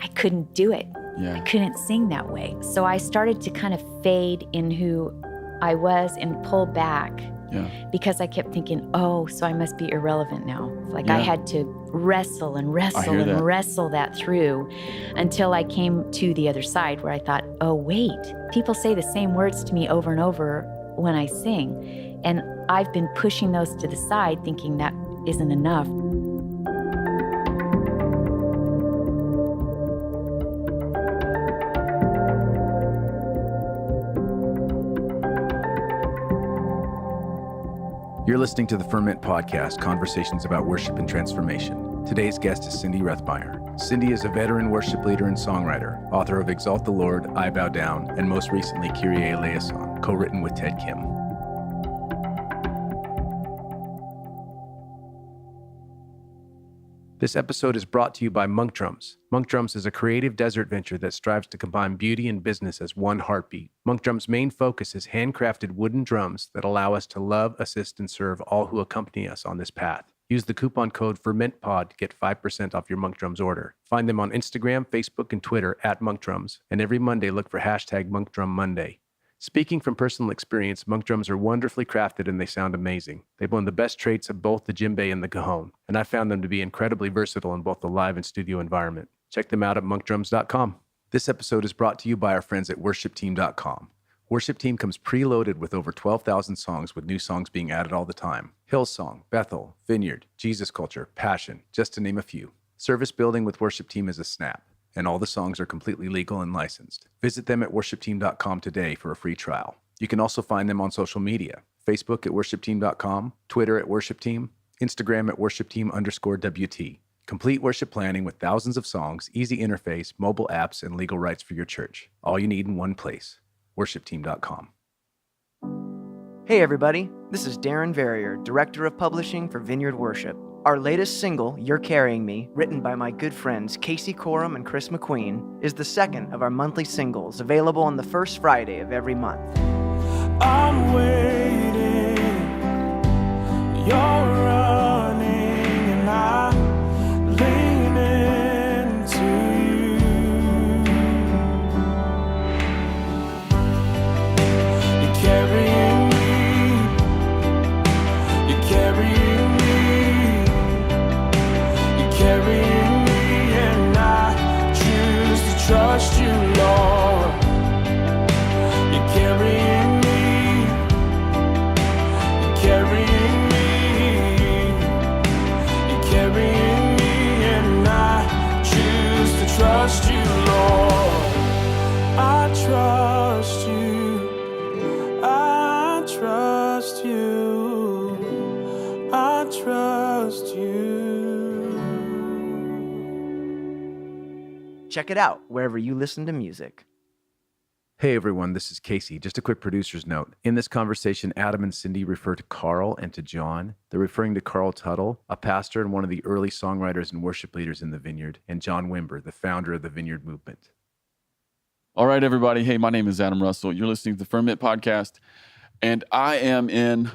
I couldn't do it. Yeah. I couldn't sing that way. So I started to kind of fade in who I was and pull back. Yeah. Because I kept thinking, oh, so I must be irrelevant now. Like I had to wrestle and wrestle that through until I came to the other side where I thought, oh, wait, people say the same words to me over and over when I sing. And I've been pushing those to the side thinking that isn't enough. You're listening to the Ferment Podcast, conversations about worship and transformation. Today's guest is Cindy Rethmeier. Cindy is a veteran worship leader and songwriter, author of Exalt the Lord, I Bow Down, and most recently Kyrie Eléison, co-written with Ted Kim. This episode is brought to you by Monk Drums. Monk Drums is a creative desert venture that strives to combine beauty and business as one heartbeat. Monk Drums' main focus is handcrafted wooden drums that allow us to love, assist, and serve all who accompany us on this path. Use the coupon code FERMENTPOD to get 5% off your Monk Drums order. Find them on Instagram, Facebook, and Twitter at Monk Drums, and every Monday look for hashtag Monk Drum Monday. Speaking from personal experience, Monk Drums are wonderfully crafted and they sound amazing. They blend the best traits of both the djembe and the cajon, and I found them to be incredibly versatile in both the live and studio environment. Check them out at monkdrums.com. This episode is brought to you by our friends at worshipteam.com. Worship Team comes preloaded with over 12,000 songs, with new songs being added all the time. Hillsong, Bethel, Vineyard, Jesus Culture, Passion, just to name a few. Service building with Worship Team is a snap, and all the songs are completely legal and licensed. Visit them at worshipteam.com today for a free trial. You can also find them on social media: Facebook at worshipteam.com, Twitter at worshipteam, Instagram at worshipteam_WT. Complete worship planning with thousands of songs, easy interface, mobile apps, and legal rights for your church. All you need in one place: worshipteam.com. Hey everybody, this is Darren Verrier, Director of Publishing for Vineyard Worship. Our latest single, You're Carrying Me, written by my good friends Casey Coram and Chris McQueen, is the second of our monthly singles, available on the first Friday of every month. I'm waiting, you're running, and I'm leaning into you. You're carrying me, you're carrying me. Carrying me, and I choose to trust you, Lord. You're carrying me, you're carrying me, you're carrying me, and I choose to trust you, Lord. I trust you, I trust you, I trust you. Check it out wherever you listen to music. Hey everyone, this is Casey. Just a quick producer's note. In this conversation, Adam and Cindy refer to Carl and to John. They're referring to Carl Tuttle, a pastor and one of the early songwriters and worship leaders in the Vineyard, and John Wimber, the founder of the Vineyard movement. All right, everybody. Hey, my name is Adam Russell. You're listening to the Ferment Podcast, and I am in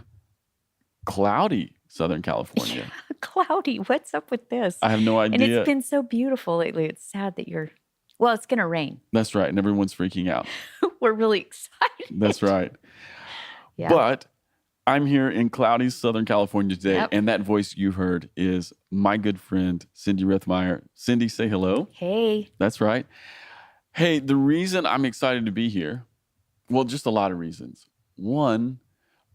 cloudy Southern California. Cloudy. What's up with this? I have no idea. And it's been so beautiful lately. It's sad that well, it's going to rain. That's right. And everyone's freaking out. We're really excited. That's right. Yeah. But I'm here in cloudy Southern California today. Yep. And that voice you heard is my good friend, Cindy Rethmeier. Cindy, say hello. Hey. That's right. Hey, the reason I'm excited to be here, well, just a lot of reasons. One,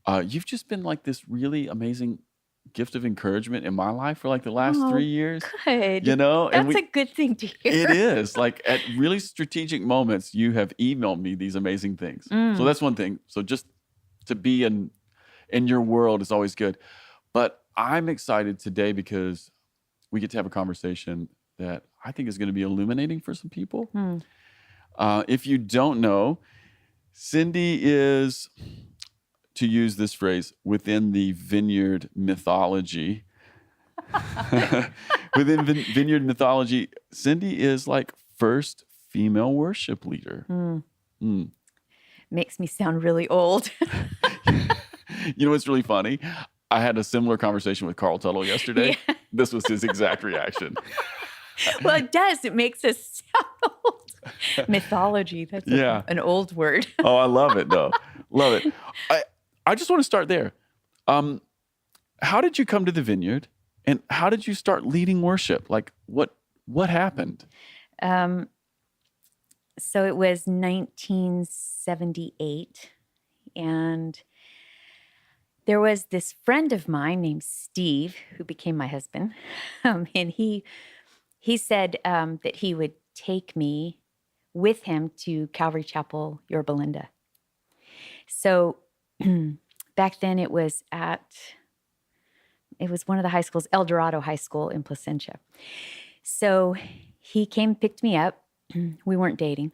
you've just been like this really amazing gift of encouragement in my life for like the last 3 years. Good. You know? That's a good thing to hear. It is. Like at really strategic moments, you have emailed me these amazing things. So that's one thing. So just to be in your world is always good. But I'm excited today because we get to have a conversation that I think is going to be illuminating for some people. If you don't know, Cindy is, to use this phrase, within the Vineyard mythology. Within Vineyard mythology, Cindy is like first female worship leader. Makes me sound really old. You know what's really funny? I had a similar conversation with Carl Tuttle yesterday. Yeah. This was his exact reaction. Well, it does. It makes us sound old. Mythology. That's an old word. Oh, I love it, though. Love it. I just want to start there. How did you come to the Vineyard, and how did you start leading worship? Like, what happened? So it was 1978, and there was this friend of mine named Steve who became my husband, and he said that he would take me with him to Calvary Chapel, Yorba Linda. So back then it was one of the high schools, El Dorado High School in Placentia. So he came, picked me up. We weren't dating.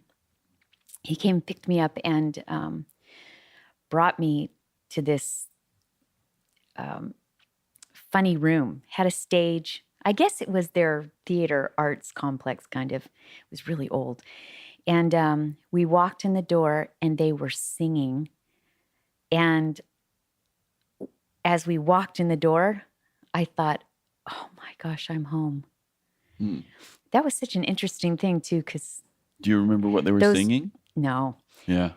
He came, picked me up, and brought me to this funny room. Had a stage. I guess it was their theater arts complex, kind of. It was really old. And we walked in the door, and they were singing. And as we walked in the door, I thought, oh my gosh, I'm home. Hmm. That was such an interesting thing, too, because... Do you remember what they were singing? No. Yeah.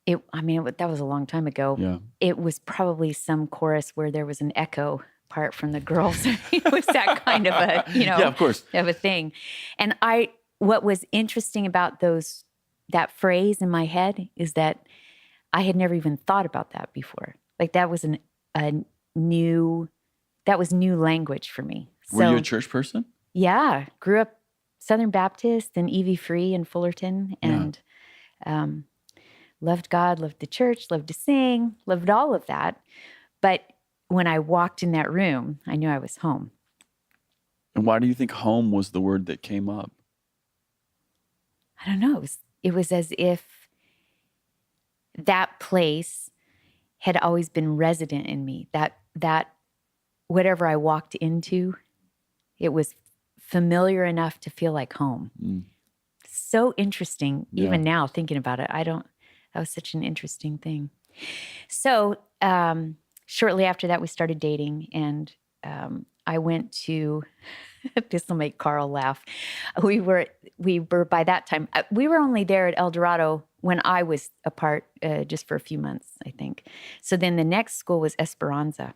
That was a long time ago. Yeah. It was probably some chorus where there was an echo part from the girls. It was that kind of a, yeah, of course, of a thing. And what was interesting about that phrase in my head is that I had never even thought about that before. Like that was new language for me. Were you a church person? Yeah, grew up Southern Baptist and EV Free in Fullerton, and loved God, loved the church, loved to sing, loved all of that. But when I walked in that room, I knew I was home. And why do you think home was the word that came up? I don't know. It was as if that place had always been resident in me. That whatever I walked into, it was familiar enough to feel like home. Mm. So interesting, even now thinking about it. That was such an interesting thing. So shortly after that, we started dating, and I went to, this will make Carl laugh. We were by that time, we were only there at El Dorado when I was apart just for a few months, I think. So then the next school was Esperanza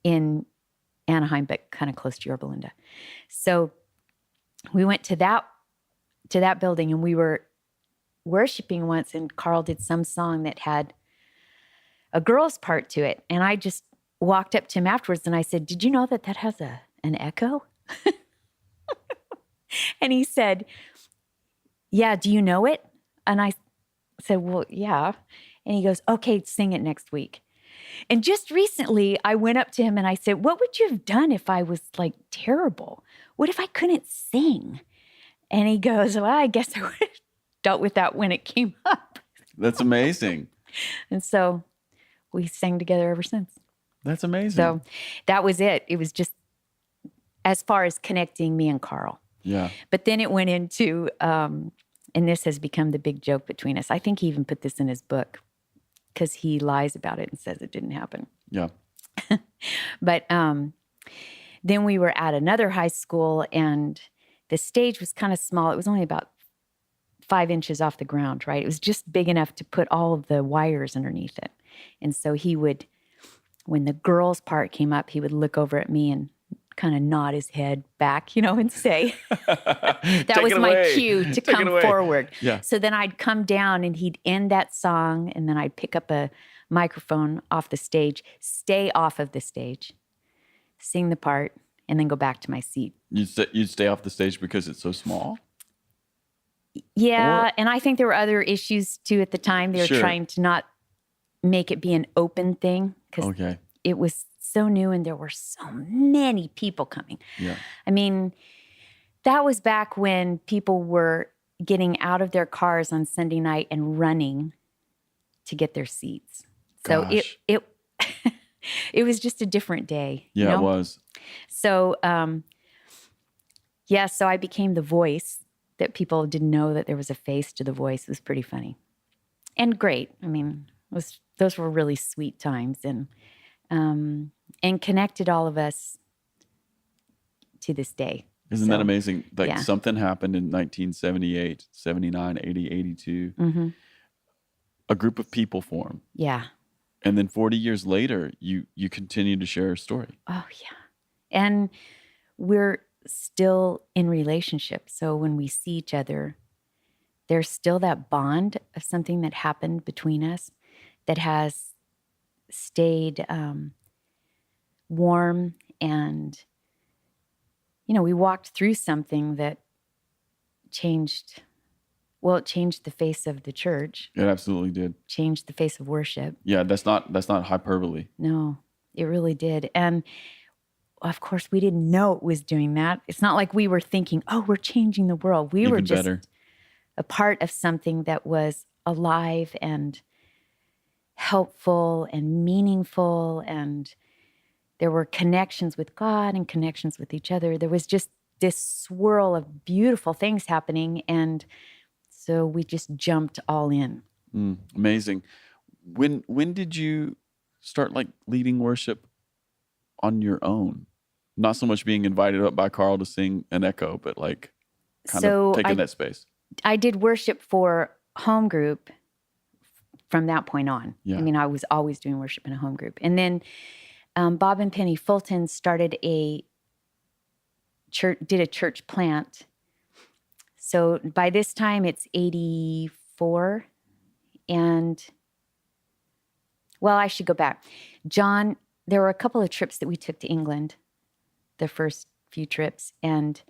in Anaheim, but kind of close to Yorba Linda. So we went to that building, and we were worshiping once, and Carl did some song that had a girl's part to it. And I just walked up to him afterwards, and I said, "Did you know that has an echo?" And he said, "Yeah, do you know it?" And I said, "Well, yeah." And he goes, "Okay, sing it next week." And just recently, I went up to him and I said, "What would you have done if I was like terrible? What if I couldn't sing?" And he goes, "Well, I guess I would have dealt with that when it came up." That's amazing. And so we sang together ever since. That's amazing. So that was it. It was just as far as connecting me and Carl. Yeah. But then it went into, and this has become the big joke between us. I think he even put this in his book because he lies about it and says it didn't happen. Yeah. But then we were at another high school, and the stage was kind of small. It was only about 5 inches off the ground, right? It was just big enough to put all of the wires underneath it. And so he would, when the girls' part came up, he would look over at me and kind of nod his head back, and say, that was my cue to come forward. Yeah. So then I'd come down, and he'd end that song, and then I'd pick up a microphone off the stage, stay off of the stage, sing the part, and then go back to my seat. You'd stay off the stage because it's so small? Yeah, and I think there were other issues too at the time. They were trying to not make it be an open thing because it was so new and there were so many people coming. Yeah. I mean, that was back when people were getting out of their cars on Sunday night and running to get their seats. So it it was just a different day. Yeah, it was. So so I became the voice that people didn't know that there was a face to the voice. It was pretty funny and great. I mean, those were really sweet times and connected all of us to this day. Isn't that amazing? Like yeah. something happened in 1978, 79, 80, 82. Mm-hmm. A group of people form. Yeah. And then 40 years later, you continue to share a story. Oh, yeah. And we're still in relationship. So when we see each other, there's still that bond of something that happened between us that has stayed warm. And, we walked through something that changed the face of the church. It absolutely did. Changed the face of worship. Yeah, that's not hyperbole. No, it really did. And of course, we didn't know it was doing that. It's not like we were thinking, oh, we're changing the world. We were just a part of something that was alive and helpful and meaningful. And there were connections with God and connections with each other. There was just this swirl of beautiful things happening. And so we just jumped all in. Amazing. When did you start like leading worship on your own? Not so much being invited up by Carl to sing an echo, but like kind of taking that space. I did worship for home group from that point on. Yeah. I mean, I was always doing worship in a home group. And then Bob and Penny Fulton started a church plant. So by this time it's 84. And well, I should go back. John, there were a couple of trips that we took to England, the first few trips, and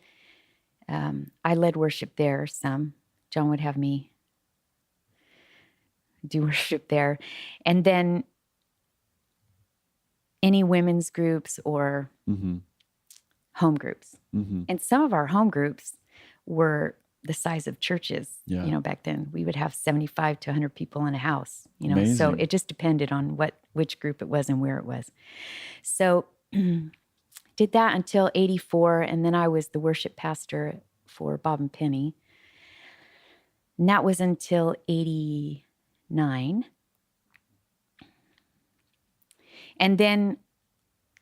I led worship there some. John would have me do worship there. And then any women's groups or home groups. And some of our home groups were the size of churches. Yeah. Back then we would have 75 to 100 people in a house, Amazing. So it just depended on which group it was and where it was. So did that until 84. And then I was the worship pastor for Bob and Penny. And that was until 89. And then,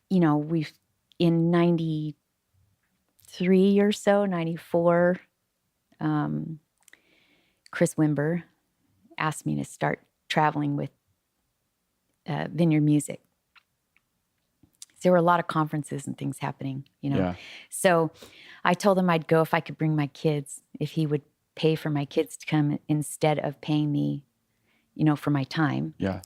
we've in 93 or so, 94, Chris Wimber asked me to start traveling with Vineyard Music. There were a lot of conferences and things happening, Yeah. So I told him I'd go if I could bring my kids, if he would pay for my kids to come instead of paying me, for my time. Yeah.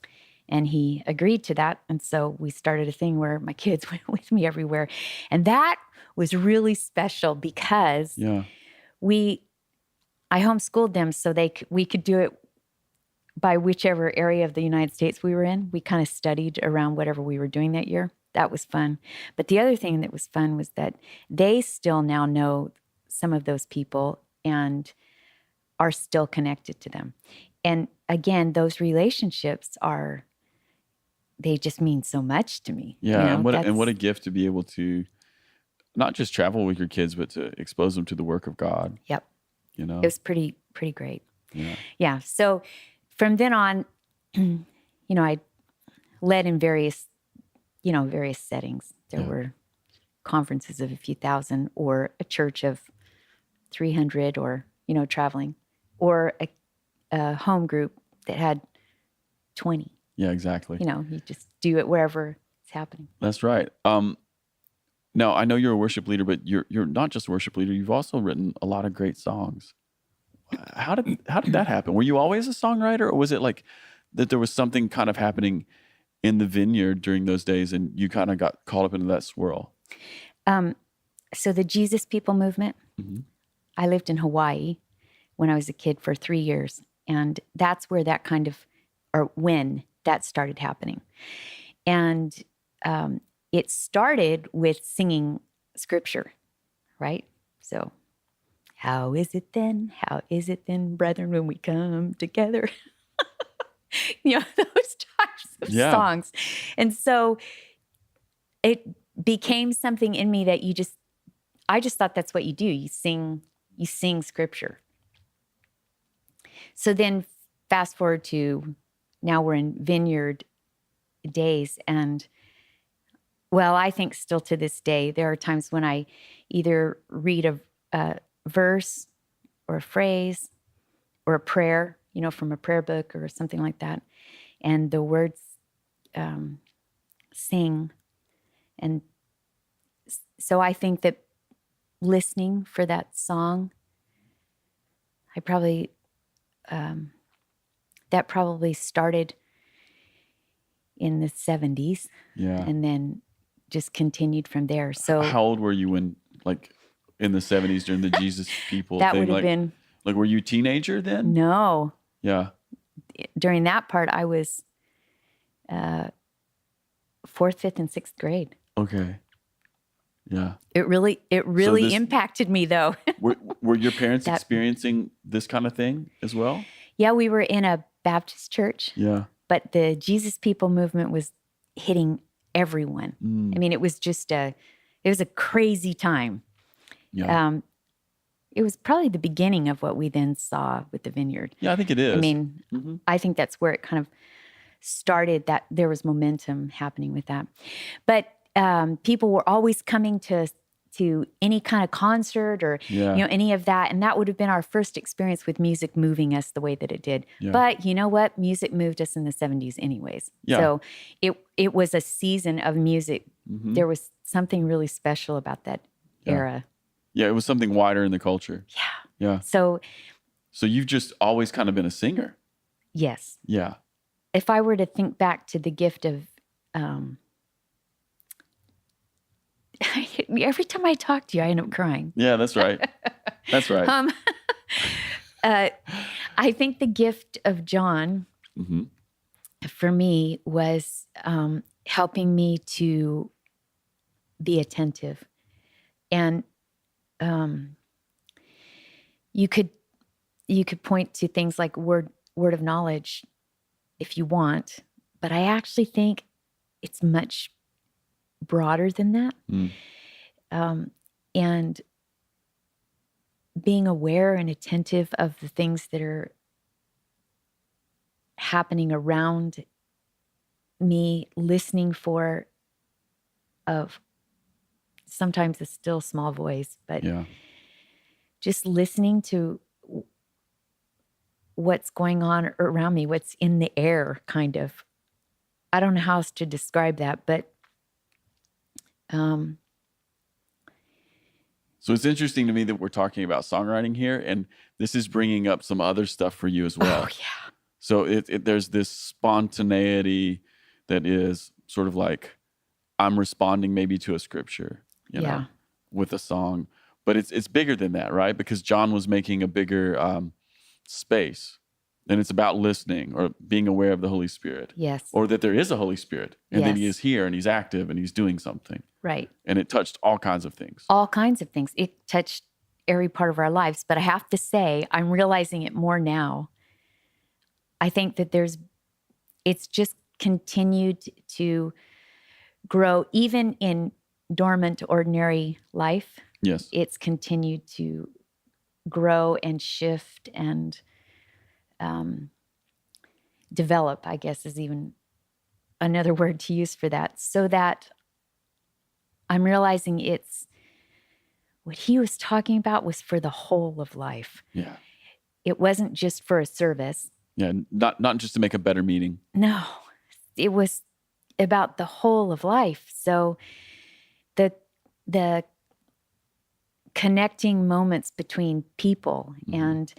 And he agreed to that. And so we started a thing where my kids went with me everywhere. And that was really special because I homeschooled them so we could do it by whichever area of the United States we were in. We kind of studied around whatever we were doing that year. That was fun. But the other thing that was fun was that they still now know some of those people and are still connected to them. And again, those relationships they just mean so much to me. Yeah, and what a gift to be able to not just travel with your kids, but to expose them to the work of God. Yep. It was pretty great. Yeah. Yeah. So from then on, I led in various settings. There were conferences of a few thousand, or a church of 300, or, traveling, or a home group that had 20. Yeah, exactly. You just do it wherever it's happening. That's right. Now, I know you're a worship leader, but you're not just a worship leader. You've also written a lot of great songs. How did that happen? Were you always a songwriter, or was it like that there was something kind of happening in the Vineyard during those days and you kind of got caught up into that swirl? So the Jesus People movement, I lived in Hawaii when I was a kid for 3 years. And that's where when that started happening. And it started with singing scripture, right? So, how is it then, brethren, when we come together? Those types of songs. And so it became something in me that I just thought that's what you do. You sing scripture. So then fast forward to now we're in Vineyard days, and Well, I think still to this day, there are times when I either read a verse or a phrase or a prayer, from a prayer book or something like that, and the words sing. And so I think that listening for that song, that probably started in the 70s. Yeah. And then just continued from there. So how old were you when, like, in the 70s during the Jesus people that thing? would have been... Like, were you a teenager then? No. Yeah. During that part, I was 4th, 5th, and 6th grade. Okay. Yeah. It really impacted me, though. Were your parents experiencing this kind of thing as well? Yeah, we were in a Baptist church. Yeah. But the Jesus People movement was hitting everyone. Mm. I mean, it was a crazy time. Yeah. It was probably the beginning of what we then saw with the Vineyard. Yeah, I think it is. I mean, I think that's where it kind of started, that there was momentum happening with that. But people were always coming to any kind of concert or any of that, and that would have been our first experience with music moving us the way that it did. Yeah. But you know what? Music moved us in the 70s anyways. Yeah. So it was a season of music. Mm-hmm. There was something really special about that era. Yeah, it was something wider in the culture. Yeah. Yeah. So you've just always kind of been a singer. Yes. Yeah. If I were to think back to the gift of every time I talk to you, I end up crying. Yeah, that's right. That's right. I think the gift of John, for me, was helping me to be attentive. And you could point to things like word of knowledge if you want, but I actually think it's much broader than that. And being aware and attentive of the things that are happening around me, listening for sometimes a still small voice, but just listening to what's going on around me, what's in the air, kind of. I don't know how else to describe that, but so it's interesting to me that we're talking about songwriting here, and this is bringing up some other stuff for you as well. Oh, yeah. So there's this spontaneity that is sort of like I'm responding maybe to a scripture, you know, with a song, but it's bigger than that, right? Because John was making a bigger space, and it's about listening or being aware of the Holy Spirit. Yes. Or that there is a Holy Spirit, and then he is here and he's active and he's doing something. Right. And it touched all kinds of things. All kinds of things. It touched every part of our lives. But I have to say, I'm realizing it more now. I think that it's just continued to grow, even in dormant, ordinary life. Yes. It's continued to grow and shift and develop, I guess is even another word to use for that, so that I'm realizing it's what he was talking about was for the whole of life. Yeah. It wasn't just for a service. Yeah, not just to make a better meeting. No, it was about the whole of life. So the connecting moments between people, and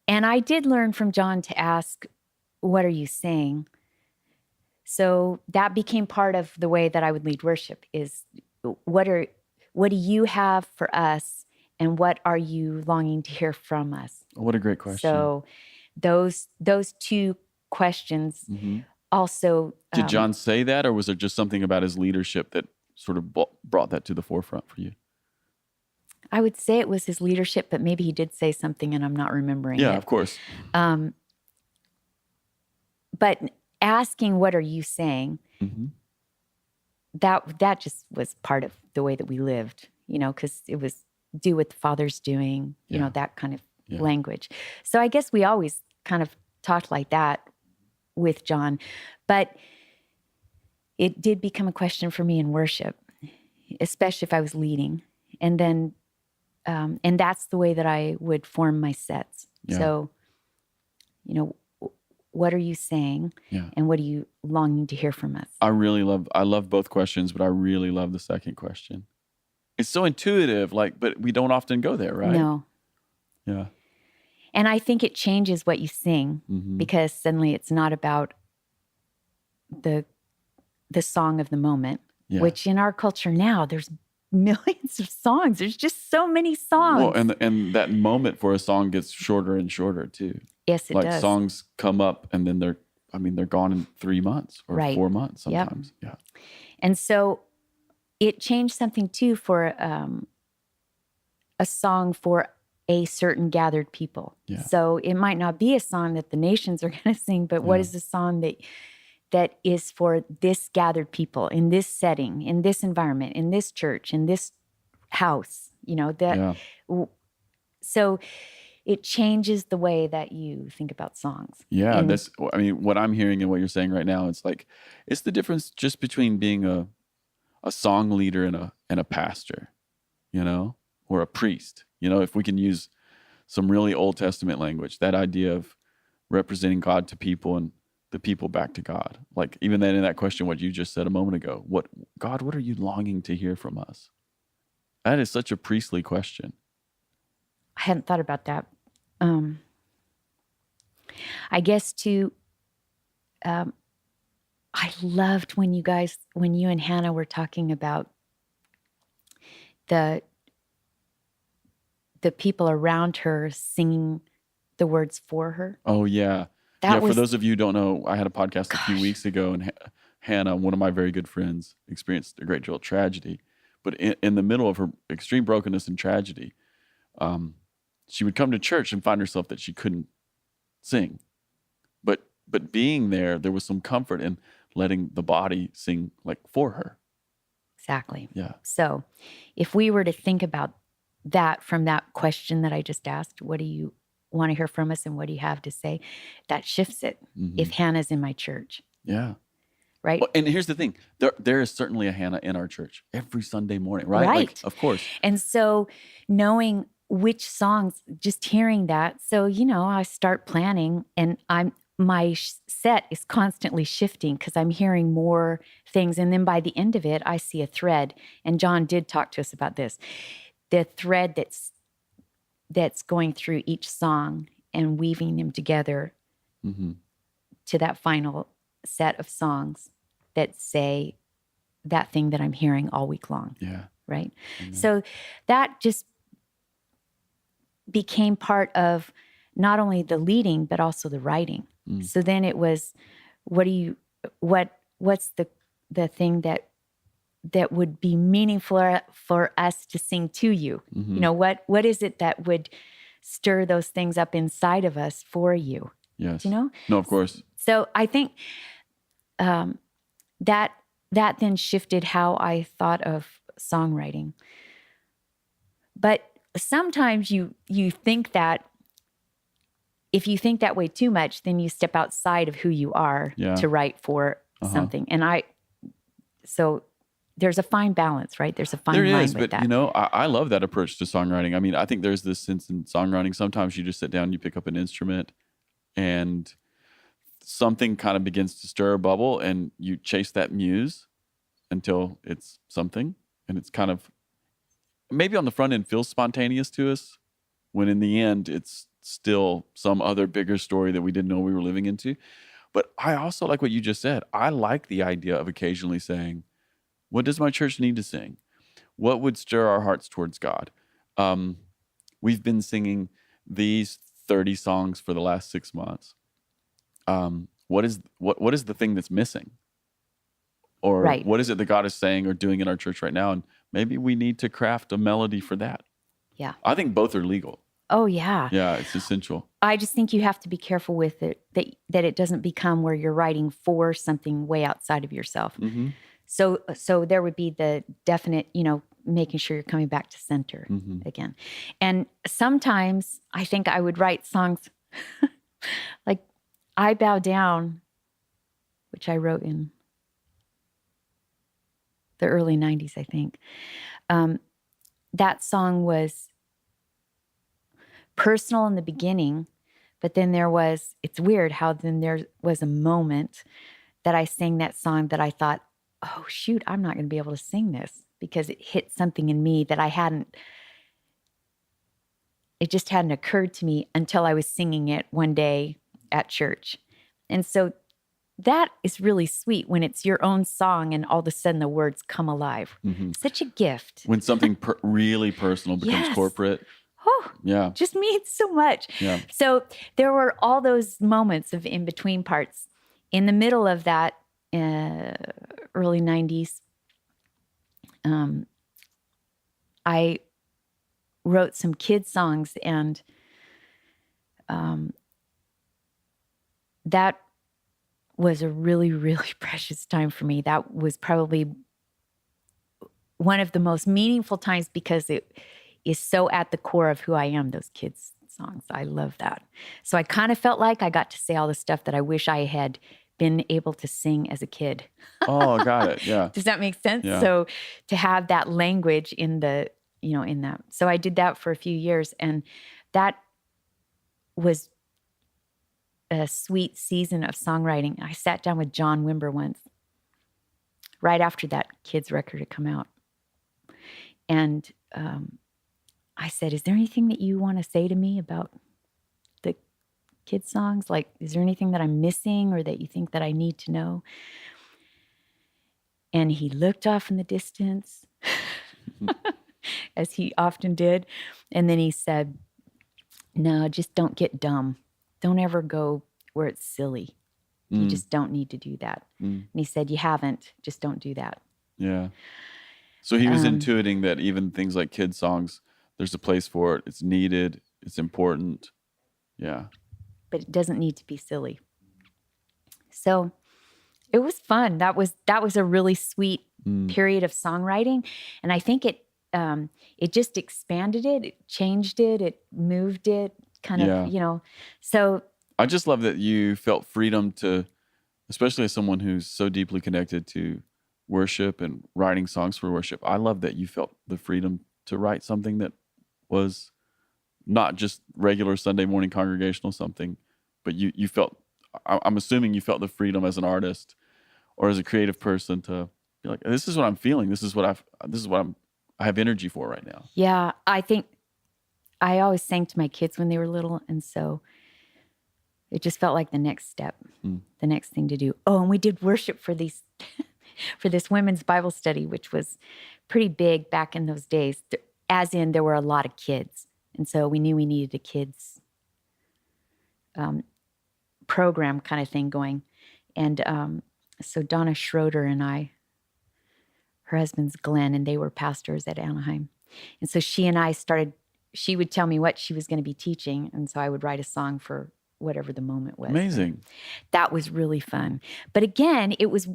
I did learn from John to ask, what are you saying? So that became part of the way that I would lead worship, is what do you have for us, and what are you longing to hear from us? What a great question. So those two questions also... Did John say that, or was there just something about his leadership that sort of brought that to the forefront for you? I would say it was his leadership, but maybe he did say something and I'm not remembering it. Yeah, of course. But asking, what are you saying? That just was part of the way that we lived, because it was do what the Father's doing, that kind of language. So I guess we always kind of talked like that with John. But it did become a question for me in worship, especially if I was leading. And then, and that's the way that I would form my sets. Yeah. So, what are you saying? Yeah. And what are you longing to hear from us? I love both questions, but I really love the second question. It's so intuitive, but we don't often go there, right? No. Yeah. And I think it changes what you sing, because suddenly it's not about the song of the moment, which in our culture now, there's millions of songs. There's just so many songs. Well, and that moment for a song gets shorter and shorter too. Yes, it does. Songs come up and then they're gone in 3 months or 4 months sometimes. Yep. Yeah. And so it changed something too for a song for a certain gathered people. Yeah. So it might not be a song that the nations are going to sing, but what is the song that is for this gathered people in this setting, in this environment, in this church, in this house, so it changes the way that you think about songs. Yeah. What I'm hearing and what you're saying right now, it's the difference just between being a song leader and a pastor, or a priest, if we can use some really Old Testament language, that idea of representing God to people and the people back to God. Like even then in that question, what you just said a moment ago, what are you longing to hear from us? That is such a priestly question. I hadn't thought about that. I guess too, I loved when you and Hannah were talking about the people around her singing the words for her. Oh yeah. For those of you who don't know, I had a podcast a few weeks ago, and Hannah, one of my very good friends, experienced a great deal of tragedy. But in the middle of her extreme brokenness and tragedy, she would come to church and find herself that she couldn't sing. But being there was some comfort in letting the body sing for her. Exactly. Yeah. So if we were to think about that from that question that I just asked, what do you want to hear from us and what do you have to say? That shifts it. If Hannah's in my church. Yeah. Right. Well, and here's the thing. There is certainly a Hannah in our church every Sunday morning, right? Right. Of course. And so knowing which songs, just hearing that. So, I start planning and my set is constantly shifting because I'm hearing more things. And then by the end of it, I see a thread. And John did talk to us about this. The thread that's going through each song and weaving them together to that final set of songs that say that thing that I'm hearing all week long. Yeah. Right. So that just became part of not only the leading, but also the writing. So then it was, what's the thing that would be meaningful for us to sing to you? What is it that would stir those things up inside of us for you? Yes. Do you know? No, of course. So I think that then shifted how I thought of songwriting. But sometimes you think that if you think that way too much, then you step outside of who you are to write for something. And so there's a fine balance, right? There's a fine line with that. I love that approach to songwriting. I mean, I think there's this sense in songwriting. Sometimes you just sit down, you pick up an instrument, and something kind of begins to stir a bubble, and you chase that muse until it's something. And it's kind of maybe on the front end feels spontaneous to us, when in the end it's still some other bigger story that we didn't know we were living into. But I also like what you just said. I like the idea of occasionally saying, what does my church need to sing? What would stir our hearts towards God? We've been singing these 30 songs for the last 6 months. What is the thing that's missing? Or what is it that God is saying or doing in our church right now? And maybe we need to craft a melody for that. Yeah. I think both are legal. Oh, yeah. Yeah, it's essential. I just think you have to be careful with it, that it doesn't become where you're writing for something way outside of yourself. So there would be the definite, making sure you're coming back to center again. And sometimes I think I would write songs like I Bow Down, which I wrote in the early 90s, I think. That song was personal in the beginning, but then it's weird how then there was a moment that I sang that song that I thought, oh, shoot, I'm not going to be able to sing this, because it hit something in me that it just hadn't occurred to me until I was singing it one day at church. And so that is really sweet when it's your own song and all of a sudden the words come alive. Mm-hmm. Such a gift. When something really personal becomes Yes. corporate. Oh, Yeah. just means so much. Yeah. So there were all those moments of in-between parts. In the middle of that early 90s, I wrote some kids songs, and that was a really, really precious time for me. That was probably one of the most meaningful times because it is so at the core of who I am, those kids' songs. I love that. So I kind of felt like I got to say all the stuff that I wish I had been able to sing as a kid. Oh, got it. Yeah. Does that make sense? Yeah. So to have that language in that. So I did that for a few years, and that was a sweet season of songwriting. I sat down with John Wimber once, right after that kids record had come out. And I said, is there anything that you want to say to me about the kids songs? Like, is there anything that I'm missing or that you think that I need to know? And he looked off in the distance, as he often did. And then he said, no, just don't get dumb. Don't ever go where it's silly. You just don't need to do that. And he said, you haven't, just don't do that. Yeah. So he was intuiting that even things like kids songs, there's a place for it. It's needed. It's important. Yeah. But it doesn't need to be silly. So it was fun. That was a really sweet period of songwriting. And I think it just expanded it. It changed it. It moved it kind of, So I just love that you felt freedom to, especially as someone who's so deeply connected to worship and writing songs for worship. I love that you felt the freedom to write something that was not just regular Sunday morning congregational something, but you felt, I'm assuming you felt the freedom as an artist or as a creative person to be like, this is what I'm feeling. This is what I have energy for right now. Yeah, I think I always sang to my kids when they were little, and so it just felt like the next step, the next thing to do. Oh, and we did worship for these for this women's Bible study, which was pretty big back in those days, as in there were a lot of kids. And so we knew we needed a kids program kind of thing going. And so Donna Schroeder and I, her husband's Glenn, and they were pastors at Anaheim. And so she and I she would tell me what she was going to be teaching. And so I would write a song for whatever the moment was. Amazing. That was really fun. But again, it was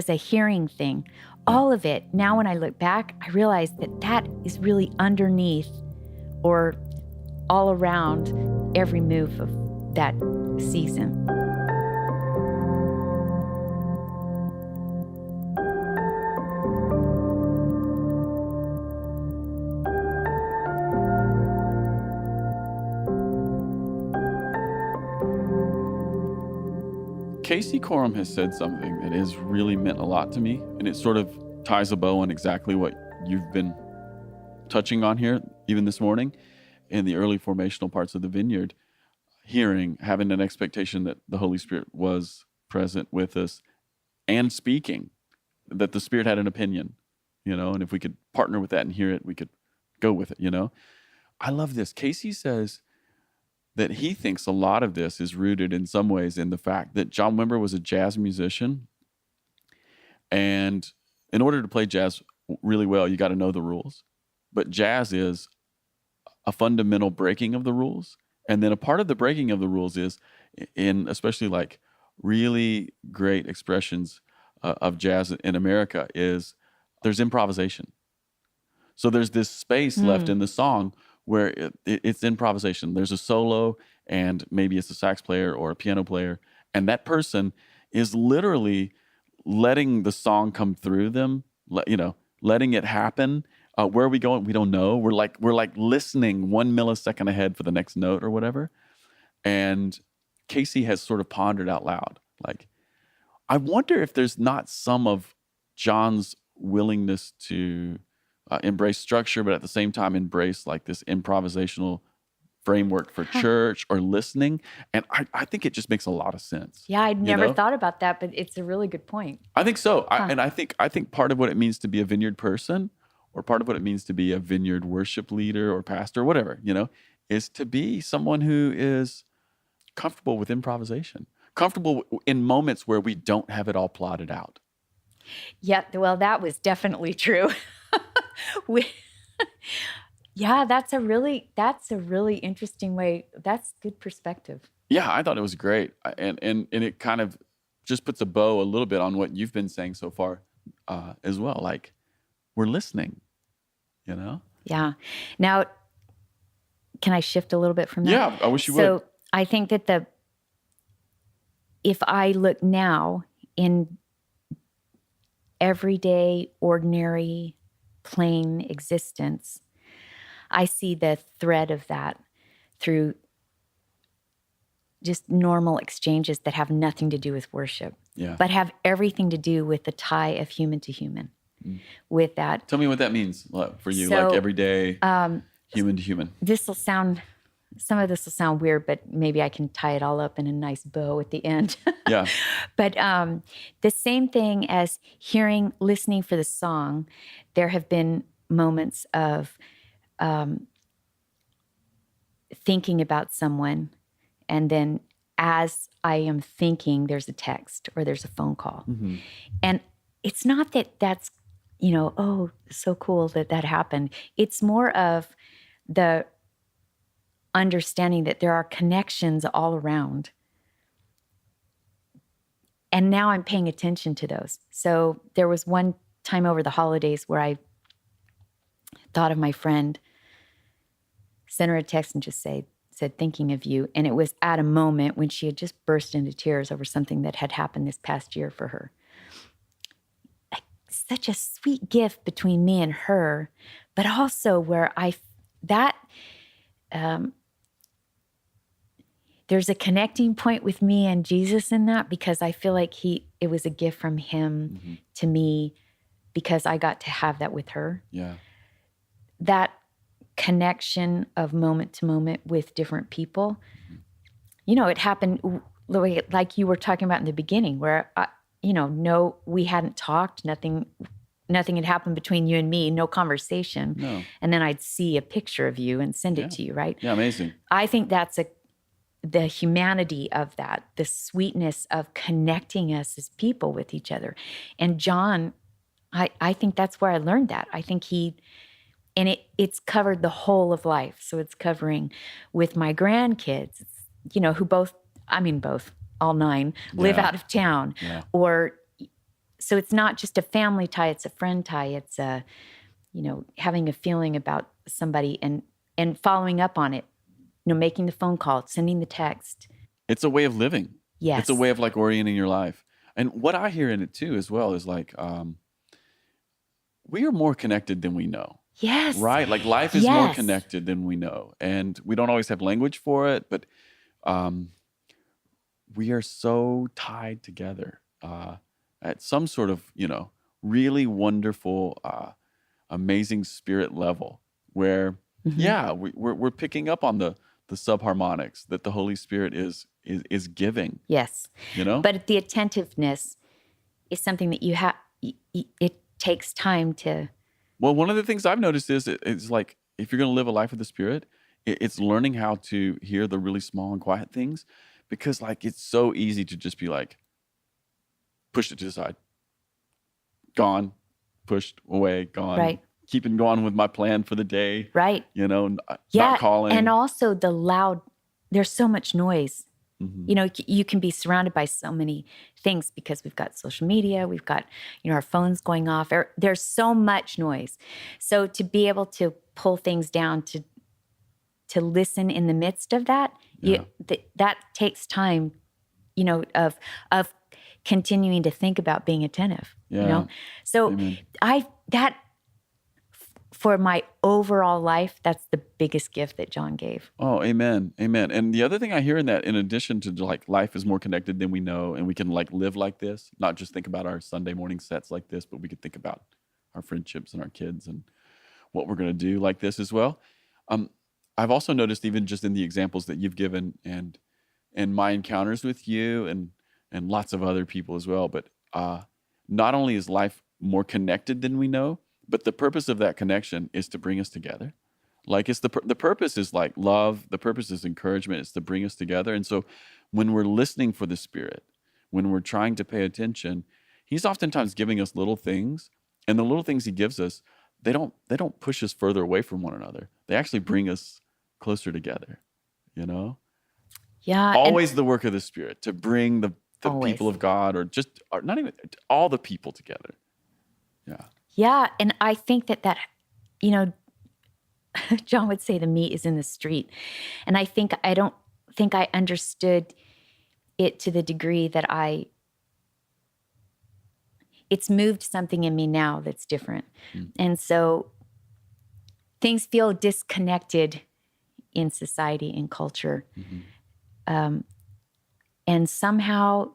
a hearing thing. All of it, now when I look back, I realize that is really underneath or all around every move of that season. Casey Coram has said something that has really meant a lot to me, and it sort of ties a bow on exactly what you've been touching on here, even this morning, in the early formational parts of the Vineyard, having an expectation that the Holy Spirit was present with us and speaking, that the Spirit had an opinion, and if we could partner with that and hear it, we could go with it, I love this. Casey says that he thinks a lot of this is rooted in some ways in the fact that John Wimber was a jazz musician. And in order to play jazz really well, you got to know the rules. But jazz is a fundamental breaking of the rules. And then a part of the breaking of the rules is in especially like really great expressions of jazz in America is there's improvisation. So there's this space left in the song where it's improvisation. There's a solo, and maybe it's a sax player or a piano player, and that person is literally letting the song come through them letting it happen. Where are we going? We don't know. We're like listening 1 millisecond ahead for the next note or whatever. And Casey has sort of pondered out loud, like, I wonder if there's not some of John's willingness to embrace structure, but at the same time embrace like this improvisational framework for church or listening. And I think it just makes a lot of sense. Yeah, I'd never thought about that, but it's a really good point. I think so. I think part of what it means to be a Vineyard person, or part of what it means to be a Vineyard worship leader or pastor, or whatever, is to be someone who is comfortable with improvisation, comfortable in moments where we don't have it all plotted out. Yeah, well, that was definitely true. Yeah, that's a really interesting way. That's good perspective. Yeah, I thought it was great. And it kind of just puts a bow a little bit on what you've been saying so far as well. Like, we're listening, Yeah. Now, can I shift a little bit from that? Yeah, I wish you would. So I think that if I look now in everyday, ordinary, plain existence, I see the thread of that through just normal exchanges that have nothing to do with worship, but have everything to do with the tie of human to human. With that, tell me what that means for you, like everyday human to human. Some of this will sound weird, but maybe I can tie it all up in a nice bow at the end. Yeah. But the same thing as listening for the song, there have been moments of thinking about someone, and then as I am thinking, there's a text or there's a phone call. Mm-hmm. And it's not that that's, oh, so cool that happened. It's more of the understanding that there are connections all around. And now I'm paying attention to those. So there was one time over the holidays where I thought of my friend, sent her a text and just said, thinking of you. And it was at a moment when she had just burst into tears over something that had happened this past year for her. Such a sweet gift between me and her, but also where there's a connecting point with me and Jesus in that, because I feel like it was a gift from him to me, because I got to have that with her. Yeah. That connection of moment to moment with different people. It happened like you were talking about in the beginning, where we hadn't talked, nothing had happened between you and me, no conversation. No. And then I'd see a picture of you and send it to you, right? Yeah, amazing. I think that's the humanity of that, the sweetness of connecting us as people with each other. And John, I think that's where I learned that. I think it's covered the whole of life. So it's covering with my grandkids, who both, all 9, live out of town. Yeah. So it's not just a family tie, it's a friend tie. It's having a feeling about somebody and following up on it, making the phone call, sending the text. It's a way of living. Yes. It's a way of like orienting your life. And what I hear in it too as well is like, we are more connected than we know. Yes. Right? Like life is more connected than we know. And we don't always have language for it, but we are so tied together at some sort of, really wonderful, amazing spirit level where, we're picking up on the subharmonics that the Holy Spirit is giving. Yes. But the attentiveness is something that you have, it takes time to. Well, one of the things I've noticed is it's like, if you're going to live a life of the Spirit, it's learning how to hear the really small and quiet things, because like, it's so easy to just be like, pushed it to the side, gone, pushed away, gone. Right. Keeping going with my plan for the day. Right. Not calling. And also there's so much noise. Mm-hmm. You can be surrounded by so many things because we've got social media, we've got, our phones going off. There's so much noise. So to be able to pull things down, to listen in the midst of that, that takes time, of continuing to think about being attentive. Yeah. You know? So Amen. for my overall life, that's the biggest gift that John gave. Oh, amen. Amen. And the other thing I hear in that, in addition to like life is more connected than we know, and we can like live like this, not just think about our Sunday morning sets like this, but we could think about our friendships and our kids and what we're going to do like this as well. I've also noticed, even just in the examples that you've given and my encounters with you and lots of other people as well, but not only is life more connected than we know, but the purpose of that connection is to bring us together. Like it's the purpose is like love. The purpose is encouragement. It's to bring us together. And so when we're listening for the Spirit, when we're trying to pay attention, He's oftentimes giving us little things, and the little things He gives us, they don't push us further away from one another. They actually bring us closer together. You know, Yeah. always the work of the Spirit to bring the Always. people of God, or not even all the people together. Yeah. Yeah, and I think that you know, John would say the meat is in the street, and I don't think I understood it to the degree that it's moved something in me now that's different, and so things feel disconnected in society and culture, and somehow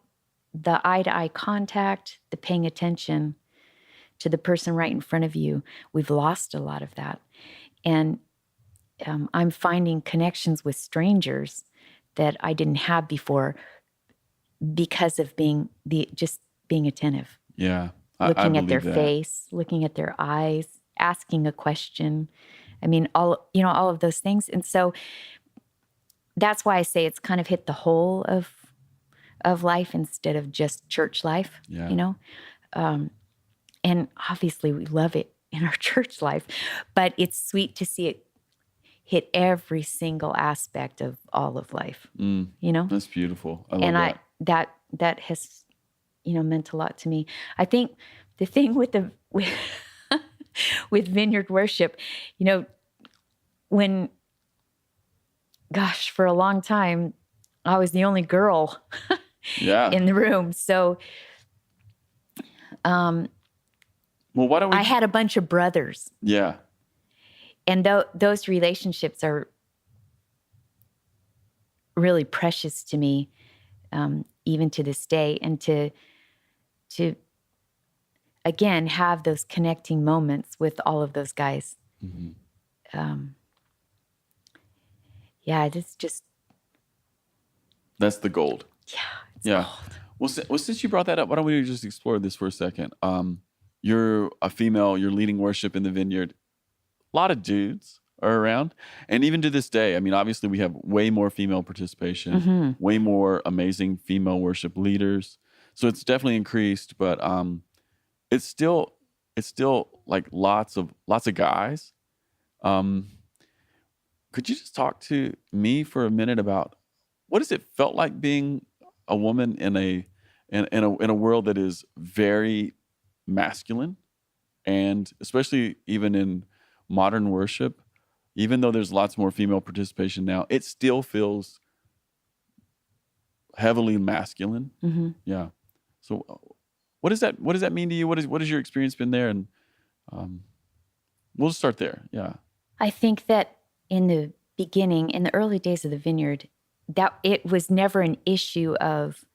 the eye-to-eye contact, the paying attention to the person right in front of you, we've lost a lot of that. And I'm finding connections with strangers that I didn't have before because of being attentive. Yeah. Looking at their believe that. face, looking at their eyes, asking a question. I mean, all of those things. And so that's why I say it's kind of hit the whole of life instead of just church life, Yeah. you know? And obviously we love it in our church life, but it's sweet to see it hit every single aspect of all of life, you know? That's beautiful. I love that. That has, meant a lot to me. I think the thing with with Vineyard worship, for a long time, I was the only girl Yeah. in the room. So, Well, why don't we? I had a bunch of brothers, Yeah. and those relationships are really precious to me, even to this day. And to again have those connecting moments with all of those guys. Yeah, it's just. That's the gold. Yeah. It's Yeah. gold. Well, since you brought that up, why don't we just explore this for a second? You're a female, you're leading worship in the Vineyard. A lot of dudes are around. And even to this day, I mean, obviously we have way more female participation, way more amazing female worship leaders. So it's definitely increased, but it's still like lots of guys. Could you just talk to me for a minute about what does it felt like being a woman in a world that is very masculine, and especially even in modern worship, even though there's lots more female participation now, it still feels heavily masculine. Yeah. So what does that mean to you? What has your experience been there? And we'll just start there. Yeah. I think that in the beginning, in the early days of the Vineyard, that it was never an issue of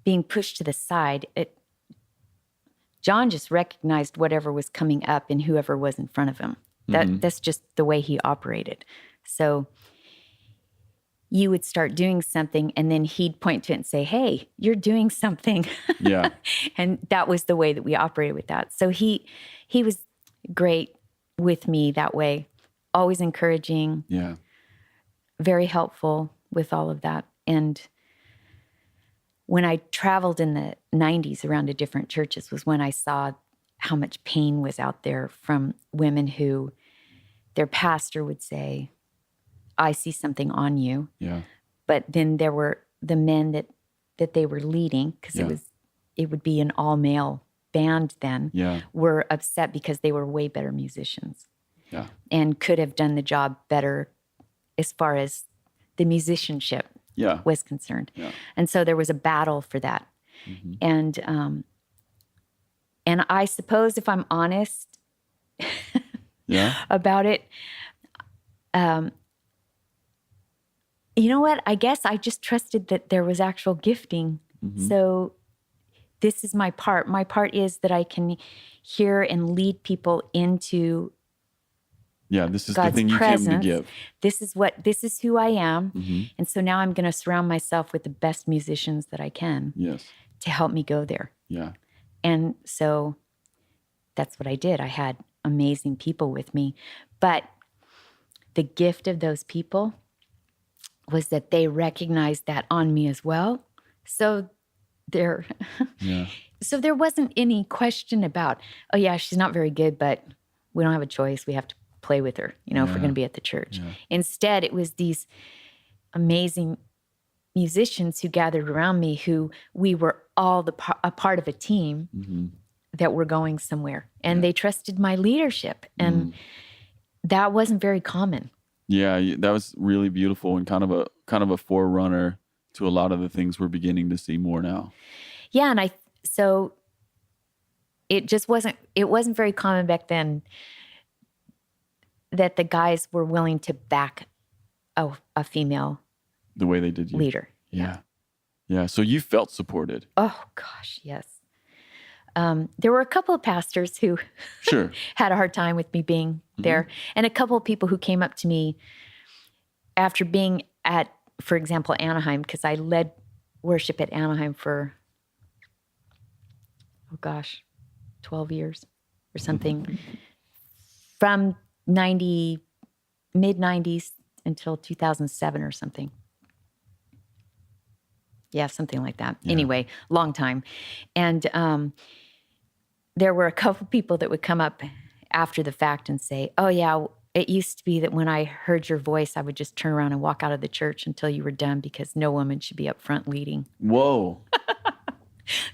being pushed to the side. John just recognized whatever was coming up and whoever was in front of him. That's just the way he operated. So you would start doing something, and then he'd point to it and say, "Hey, you're doing something." Yeah. And that was the way that we operated with that. So he was great with me that way, always encouraging. Yeah. Very helpful with all of that. And when I traveled in the 90s around to different churches was when I saw how much pain was out there from women who their pastor would say, "I see something on you." Yeah. But then there were the men that they were leading, because it would be an all-male band then, were upset because they were way better musicians. Yeah. And could have done the job better as far as the musicianship was concerned. Yeah. And so there was a battle for that. And And I suppose if I'm honest Yeah. about it, you know what? I guess I just trusted that there was actual gifting. Mm-hmm. So this is my part. My part is that I can hear and lead people into Yeah, this is God's the thing you presence. came to give. This is who I am. Mm-hmm. And so now I'm going to surround myself with the best musicians that I can Yes. to help me go there. Yeah. And so that's what I did. I had amazing people with me. But the gift of those people was that they recognized that on me as well. So there, Yeah. so there wasn't any question about, oh yeah, she's not very good, but we don't have a choice. We have to play with her, if we're going to be at the church. Yeah. Instead, it was these amazing musicians who gathered around me, who we were all a part of a team Mm-hmm. that were going somewhere, and they trusted my leadership, and that wasn't very common. Yeah, that was really beautiful and kind of a forerunner to a lot of the things we're beginning to see more now. Yeah, and so it just wasn't very common back then that the guys were willing to back a female The way they did you. leader. Yeah. Yeah. So you felt supported. Oh gosh, yes. There were a couple of pastors who Sure. had a hard time with me being there, and a couple of people who came up to me after being at, for example, Anaheim, because I led worship at Anaheim for 12 years or something, from mid-90s until 2007 or something. Yeah, something like that. Yeah. Anyway, long time. And there were a couple people that would come up after the fact and say, oh yeah, it used to be that when I heard your voice, I would just turn around and walk out of the church until you were done, because no woman should be up front leading. Whoa.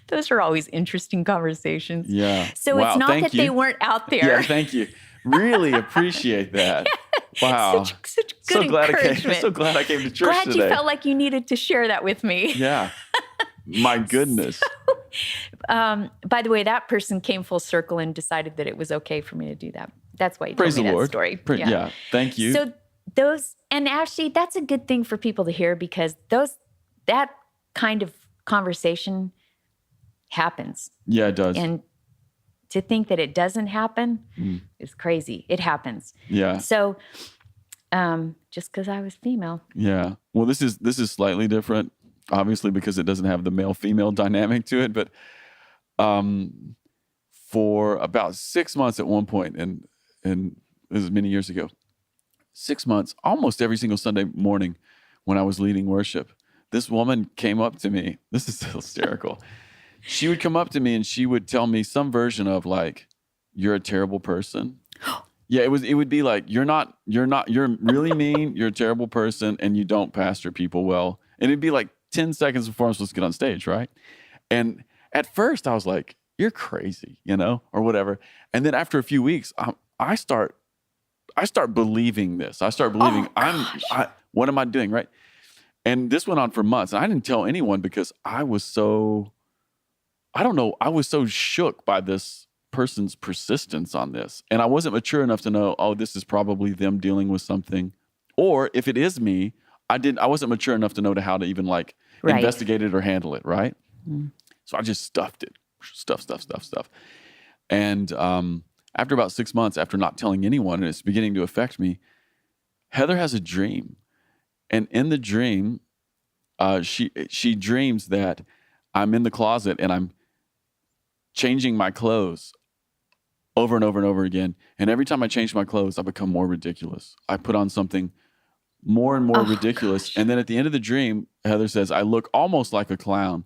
Those are always interesting conversations. Yeah. So Wow, it's not thank that you. they weren't out there. Yeah, thank you. Really appreciate that. Wow. Such good encouragement. So glad I came to church Glad today. you felt like you needed to share that with me. Yeah. My goodness. By the way, that person came full circle and decided that it was okay for me to do that. That's why you Praise told the me Lord. that story. Yeah. Thank you. So and actually that's a good thing for people to hear, because that kind of conversation happens. Yeah, it does. And to think that it doesn't happen is crazy. It happens. Yeah. So just because I was female. Yeah. Well, this is slightly different, obviously, because it doesn't have the male-female dynamic to it. But for about 6 months at one point, and this is many years ago, 6 months, almost every single Sunday morning when I was leading worship, this woman came up to me. This is hysterical. She would come up to me and she would tell me some version of like, "You're a terrible person." Yeah, it would be like, you're really mean, you're a terrible person, and you don't pastor people well. And it'd be like 10 seconds before I'm supposed to get on stage, right? And at first I was like, you're crazy, or whatever. And then after a few weeks, I start believing this. I start believing what am I doing, right? And this went on for months. And I didn't tell anyone because I was so shook by this person's persistence on this. And I wasn't mature enough to know, this is probably them dealing with something. Or if it is me, I wasn't mature enough to know how to even investigate it or handle it, right? So I just stuffed it. Stuff. And after about 6 months, after not telling anyone, and it's beginning to affect me, Heather has a dream. And in the dream, she dreams that I'm in the closet and I'm changing my clothes over and over and over again. And every time I change my clothes, I become more ridiculous. I put on something more and more ridiculous. Gosh. And then at the end of the dream, Heather says, I look almost like a clown.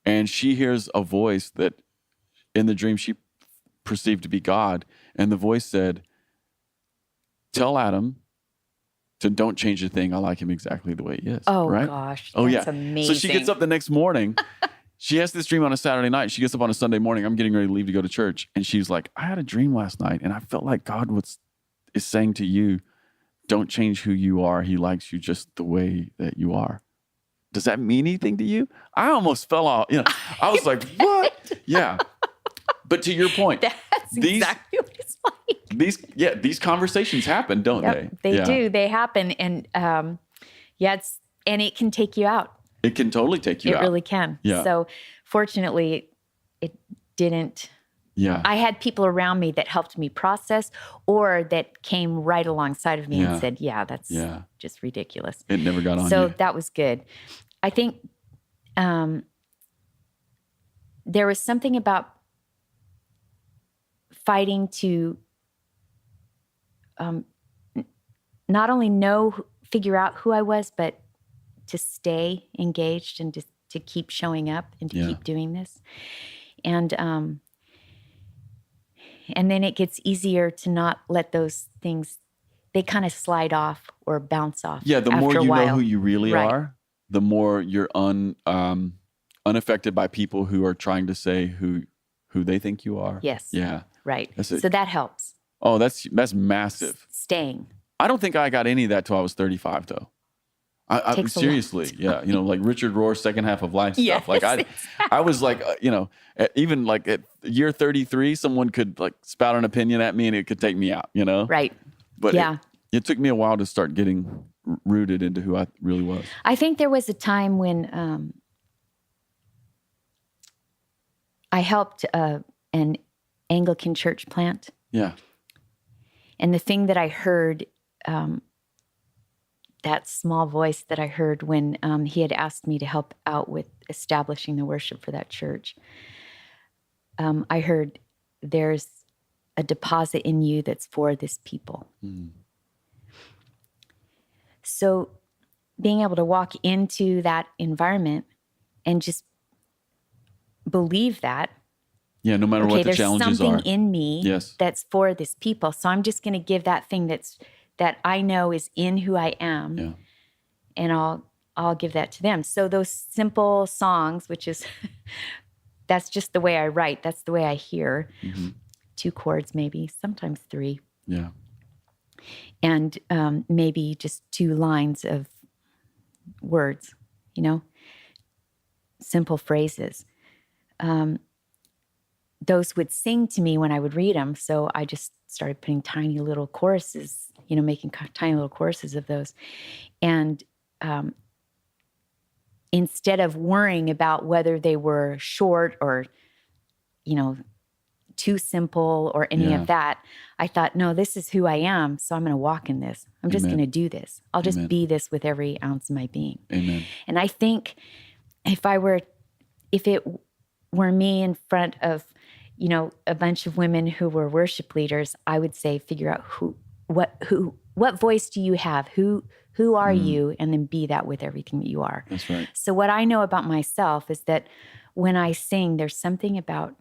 And she hears a voice that in the dream she perceived to be God. And the voice said, tell Adam to don't change a thing. I like him exactly the way he is. Oh, right? gosh. Oh, That's yeah. amazing. So she gets up the next morning. She has this dream on a Saturday night. She gets up on a Sunday morning. I'm getting ready to leave to go to church. And she's like, I had a dream last night. And I felt like God is saying to you, don't change who you are. He likes you just the way that you are. Does that mean anything to you? I almost fell off. I was like, what? Yeah. But to your point, That's exactly what it's like. these conversations happen, don't Yep, they? they do. They happen. And and it can take you out. It can totally take you out. It really can. Yeah. So fortunately, it didn't. Yeah. I had people around me that helped me process, or that came right alongside of me and said, that's just ridiculous. It never got on So you. that was good. I think there was something about fighting to not only figure out who I was, but to stay engaged and to keep showing up and to keep doing this. And then it gets easier to not let those things, they kind of slide off or bounce off. Yeah, the more after a you know while. who you really Right. are, the more you're unaffected by people who are trying to say who they think you are. Yes. Yeah. Right. That's it. So that helps. Oh, that's massive. Staying. I don't think I got any of that till I was 35, though. I Takes a seriously, lot. like Richard Rohr's second half of life Yes, stuff. Like I was like, even like at year 33, someone could like spout an opinion at me and it could take me out, Right. But Yeah. it took me a while to start getting rooted into who I really was. I think there was a time when I helped an Anglican Church plant. Yeah. And the thing that I heard, that small voice that I heard when he had asked me to help out with establishing the worship for that church, I heard, there's a deposit in you that's for this people. Mm. So being able to walk into that environment and just believe that, Yeah, no matter what the challenges there's something are. in me that's for this people. So I'm just going to give that thing that I know is in who I am, and I'll give that to them. So those simple songs, which is, that's just the way I write. That's the way I hear. Mm-hmm. 2 chords, maybe, sometimes 3. Yeah. And maybe just 2 lines of words, simple phrases. Those would sing to me when I would read them. So I just started putting tiny little choruses, making tiny little choruses of those. And instead of worrying about whether they were short or, too simple or any of that, I thought, no, this is who I am. So I'm going to walk in this. I'm just going to do this. I'll just be this with every ounce of my being. Amen. And I think if it were me in front of, a bunch of women who were worship leaders, I would say, figure out what voice do you have? Who are you? And then be that with everything that you are. That's right. So what I know about myself is that when I sing, there's something about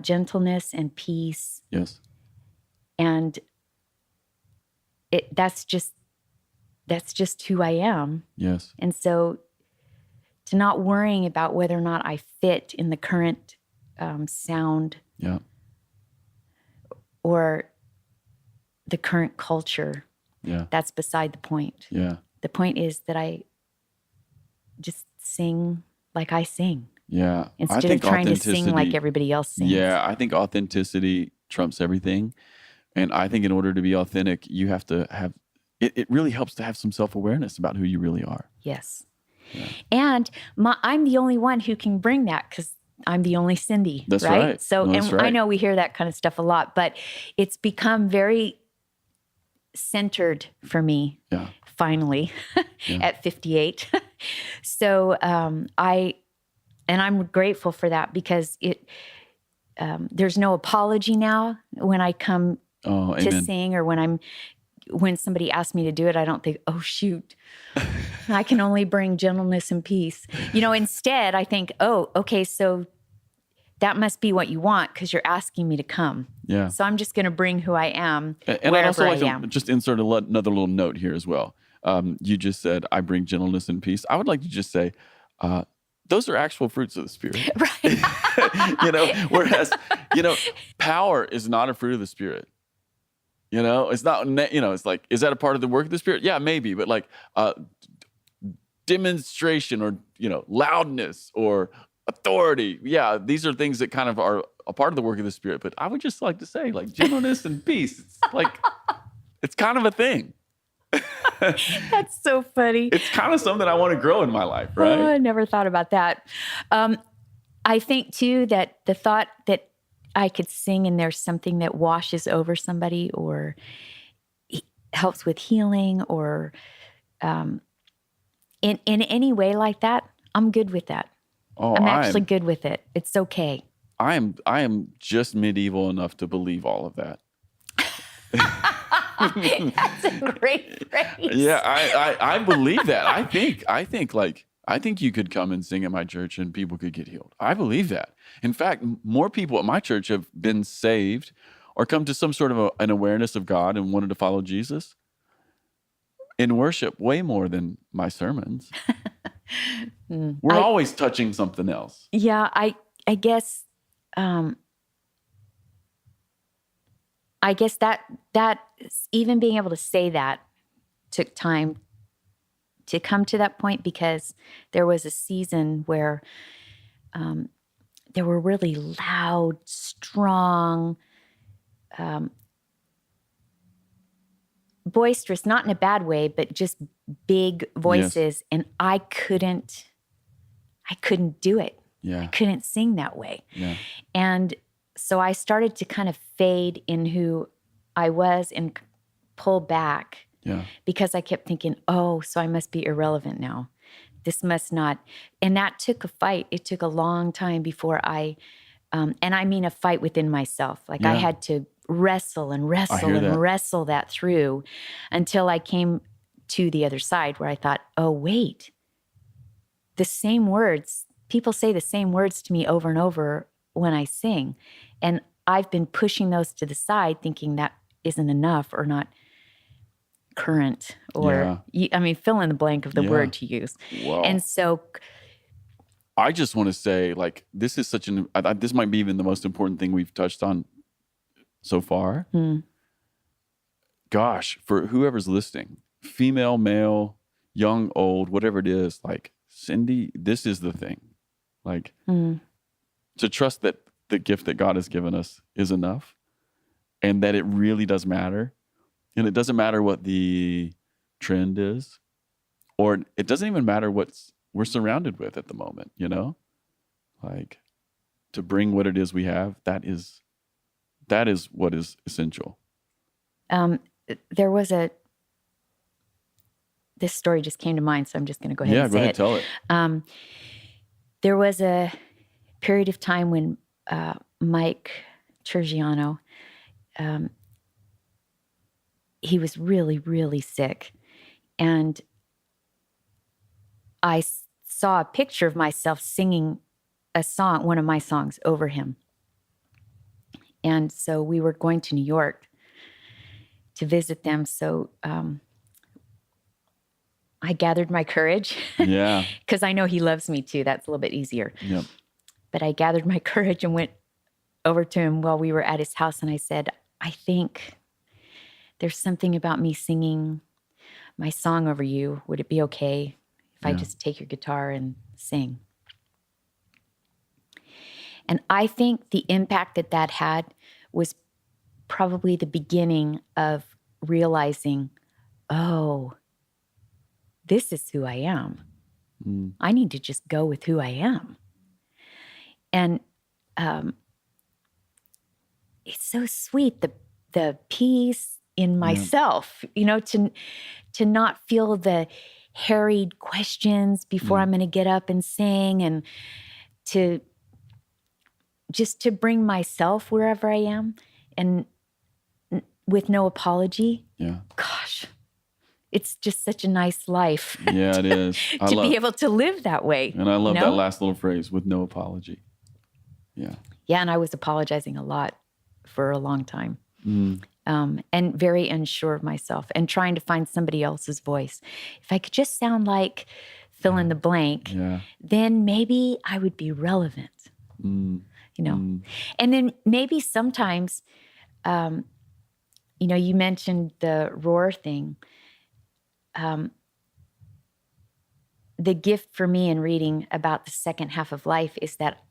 gentleness and peace. Yes. And that's just who I am. Yes. And so to not worrying about whether or not I fit in the current sound or the current culture, that's beside the point. Yeah. The point is that I just sing like I sing. Yeah. Instead of trying to sing like everybody else sings. Yeah, I think authenticity trumps everything. And I think in order to be authentic, you have to have, it really helps to have some self-awareness about who you really are. Yes. Yeah. And I'm the only one who can bring that because I'm the only Cindy. That's right. right. So, No, that's and right. I know we hear that kind of stuff a lot, but it's become very centered for me. Yeah. Finally, at 58. So I'm grateful for that because there's no apology now when I come to sing or when somebody asks me to do it, I don't think, oh, shoot, I can only bring gentleness and peace. Instead I think, oh, okay, so that must be what you want because you're asking me to come. Yeah. So I'm just going to bring who I am And wherever I also like I am. to just insert another little note here as well. You just said, I bring gentleness and peace. I would like to just say, those are actual fruits of the Spirit. Right. Whereas, power is not a fruit of the Spirit. It's not, it's like, is that a part of the work of the Spirit? Yeah, maybe. But like demonstration or, loudness or authority. Yeah, these are things that kind of are a part of the work of the Spirit. But I would just like to say, like, gentleness and peace. It's like, it's kind of a thing. That's so funny. It's kind of something I want to grow in my life, right? Oh, I never thought about that. I think too that the thought that I could sing and there's something that washes over somebody or helps with healing or in any way like that, I'm good with that. Oh, I'm actually good with it. It's okay. I am just medieval enough to believe all of that. That's a great phrase. Yeah, I believe that. I think you could come and sing at my church and people could get healed. I believe that. In fact, more people at my church have been saved or come to some sort of an awareness of God and wanted to follow Jesus in worship way more than my sermons. We're always touching something else. Yeah, I guess that even being able to say that took time to come to that point because there was a season where there were really loud, strong, boisterous, not in a bad way, but just big voices. Yes. And I couldn't do it. Yeah. I couldn't sing that way. Yeah. And so I started to kind of fade in who I was and pull back. Yeah. Because I kept thinking, oh, so I must be irrelevant now. This must not. And that took a fight. It took a long time before I, and I mean a fight within myself. Like I had to wrestle and wrestle that through until I came to the other side where I thought, oh, wait, the same words, people say the same words to me over and over when I sing. And I've been pushing those to the side thinking that isn't enough or not current or, fill in the blank of the word to use. Wow. And so I just want to say, like, this is this might be even the most important thing we've touched on so far. Gosh, for whoever's listening, female, male, young, old, whatever it is, like, Cindy, this is the thing. Like, to trust that the gift that God has given us is enough and that it really does matter. And it doesn't matter what the trend is, or it doesn't even matter what we're surrounded with at the moment, you know? Like, to bring what it is we have, that is what is essential. There was this story just came to mind, so I'm just going to go ahead and say it. Yeah, go ahead, tell it. There was a period of time when Mike Turgiano, he was really, really sick. And I saw a picture of myself singing a song, one of my songs, over him. And so we were going to New York to visit them. So I gathered my courage. Yeah. Because I know he loves me too. That's a little bit easier. Yep. But I gathered my courage and went over to him while we were at his house. And I said, I think there's something about me singing my song over you. Would it be okay if I just take your guitar and sing? And I think the impact that had was probably the beginning of realizing, oh, this is who I am. I need to just go with who I am. And it's so sweet, the peace in myself, you know, to not feel the harried questions before I'm going to get up and sing, and to bring myself wherever I am, and with no apology. Yeah. Gosh, it's just such a nice life. Yeah, it is. to be able to live that way. And I love that last little phrase, with no apology. Yeah. Yeah, and I was apologizing a lot for a long time. And very unsure of myself and trying to find somebody else's voice. If I could just sound like fill in the blank, then maybe I would be relevant, you know? And then maybe sometimes, you know, you mentioned the roar thing. the gift for me in reading about the second half of life is that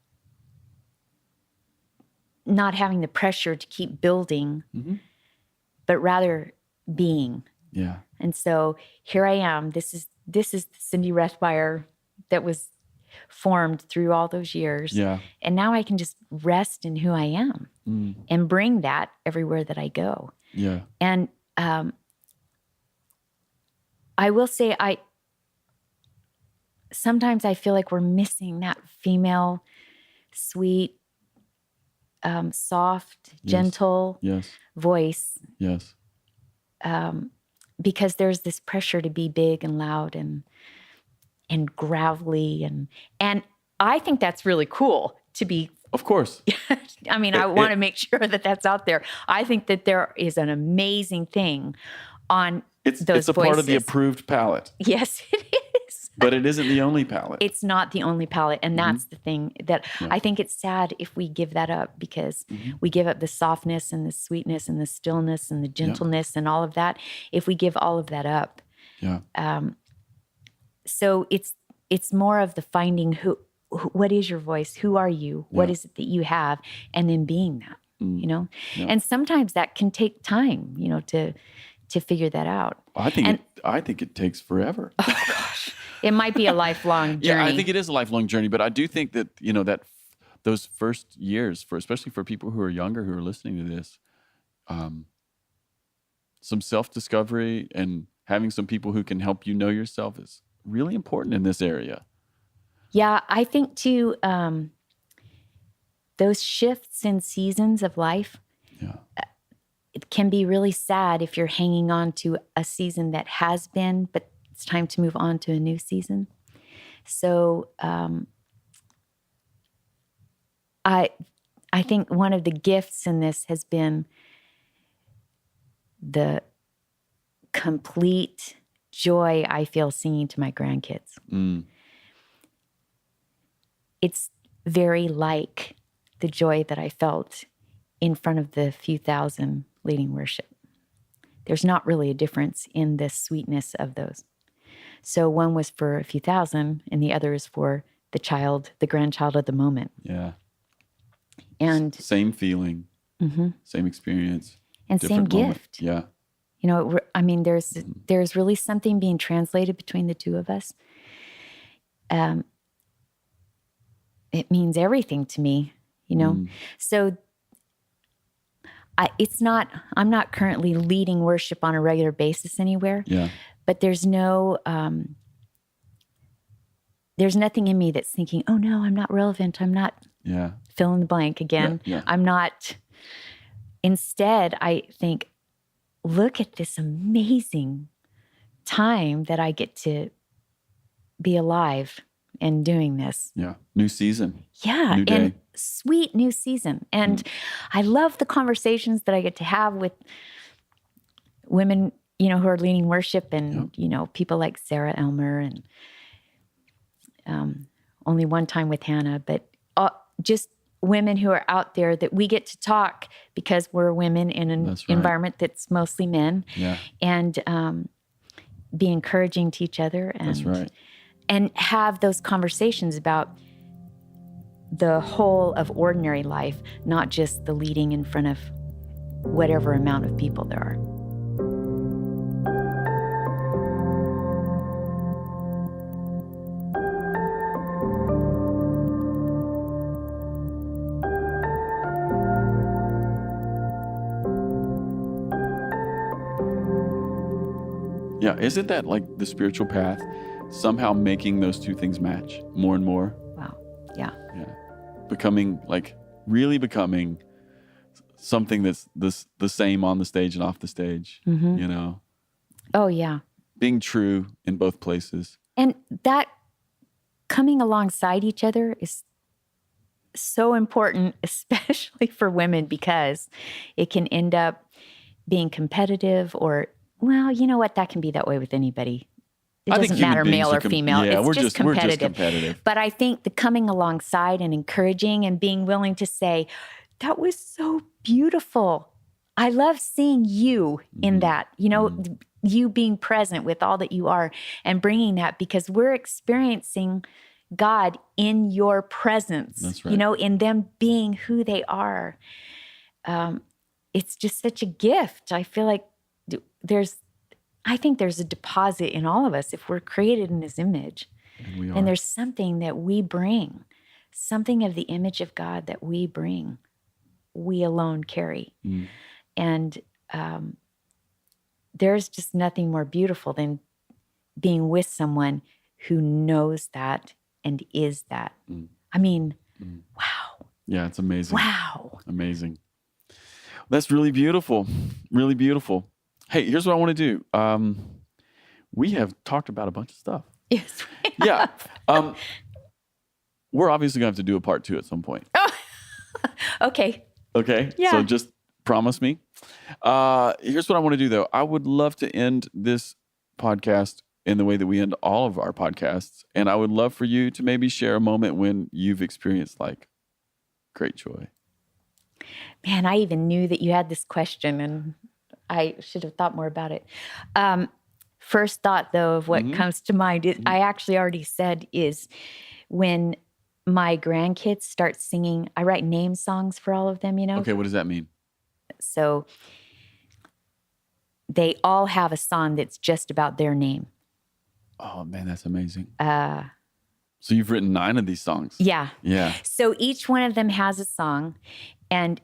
not having the pressure to keep building, but rather being. Yeah. And so here I am. This is Cindy Rethmeier that was formed through all those years. Yeah. And now I can just rest in who I am and bring that everywhere that I go. Yeah. And I will say, sometimes I feel like we're missing that female, sweet, soft, gentle voice. Yes. Because there's this pressure to be big and loud and gravelly and I think that's really cool to be. Of course. I mean, I want to make sure that that's out there. I think that there is an amazing thing on those voices. It's a part of the approved palette. Yes, it is. But it isn't the only palette. It's not the only palette. And that's the thing that I think it's sad if we give that up, because we give up the softness and the sweetness and the stillness and the gentleness and all of that. If we give all of that up. Yeah. So it's more of the finding what is your voice? Who are you? What is it that you have? And then being that, you know? Yeah. And sometimes that can take time, you know, to figure that out. I think it takes forever. Oh gosh. It might be a lifelong journey. Yeah, I think it is a lifelong journey, but I do think that, you know, that those first years, especially for people who are younger who are listening to this, some self-discovery and having some people who can help you know yourself is really important in this area. Yeah, I think too, those shifts in seasons of life, it can be really sad if you're hanging on to a season that has been, but it's time to move on to a new season. So I think one of the gifts in this has been the complete joy I feel singing to my grandkids. It's very like the joy that I felt in front of the few thousand leading worship. There's not really a difference in the sweetness of those. So one was for a few thousand and the other is for the grandchild of the moment. Yeah. And same feeling, same experience. And same gift. Yeah. You know, I mean, there's really something being translated between the two of us. It means everything to me, you know? So I'm not currently leading worship on a regular basis anywhere. Yeah. But there's nothing in me that's thinking, oh no, I'm not relevant. I'm not fill in the blank again. Yeah. I'm not. Instead, I think, look at this amazing time that I get to be alive and doing this. Yeah. New season. Yeah. New day. And sweet new season. And I love the conversations that I get to have with women, you know, who are leading worship and, you know, people like Sarah Elmer and only one time with Hannah, but just women who are out there that we get to talk because we're women in an environment that's mostly men and be encouraging to each other and have those conversations about the whole of ordinary life, not just the leading in front of whatever amount of people there are. Yeah, isn't that like the spiritual path? Somehow making those two things match more and more. Wow. Yeah. Yeah. Really becoming something that's the same on the stage and off the stage, you know? Oh, yeah. Being true in both places. And that coming alongside each other is so important, especially for women, because it can end up being competitive or, well, you know what? That can be that way with anybody. It doesn't matter male or female. Yeah, it's we're just competitive. But I think the coming alongside and encouraging and being willing to say, that was so beautiful. I love seeing you in that, you being present with all that you are and bringing that, because we're experiencing God in your presence, That's right. In them being who they are. It's just such a gift. I feel like I think there's a deposit in all of us if we're created in his image. And we are. And there's something that we bring, something of the image of God that we bring, we alone carry. And there's just nothing more beautiful than being with someone who knows that and is that. I mean, wow. Yeah, it's amazing. Wow. Amazing. That's really beautiful. Really beautiful. Hey, here's what I want to do. We have talked about a bunch of stuff. Yes. Yeah. We're obviously going to have to do a part 2 at some point. Oh. Okay. Okay? Yeah. So just promise me. Here's what I want to do, though. I would love to end this podcast in the way that we end all of our podcasts. And I would love for you to maybe share a moment when you've experienced like great joy. Man, I even knew that you had this question, and I should have thought more about it. First thought, though, of what comes to mind, I actually already said, is when my grandkids start singing, I write name songs for all of them, Okay, what does that mean? So they all have a song that's just about their name. Oh, man, that's amazing. So you've written 9 of these songs. Yeah. Yeah. So each one of them has a song, and